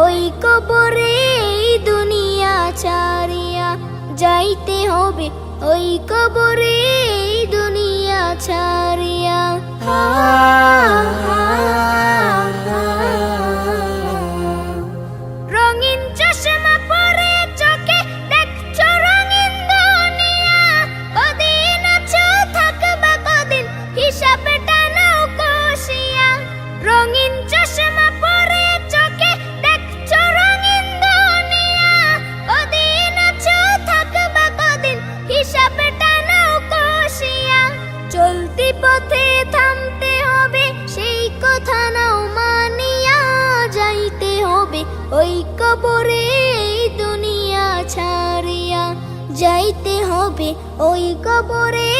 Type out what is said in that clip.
ওই কবরে দুনিয়া ছাড়িয়া, যাইতে হবে ওই কবরে দুনিয়া ছাড়িয়া। রঙিন চশমা পরে চোখে দেখছো রঙিন দুনিয়া, কদিন আছো থাকবা কদিন হিসাবটা নাও কষিয়া। রঙিন চশমা পরে চোখে দেখছো রঙিন দুনিয়া, কদিন আছো থাকবা কদিন হিসাবটা নাও কষিয়া। চলতি পথে থামতে হবে সেই কথা নাও মানিয়া, যাইতে হবে ওই কবরে দুনিয়া ছাড়িয়া, যাইতে হবে ওই কবরে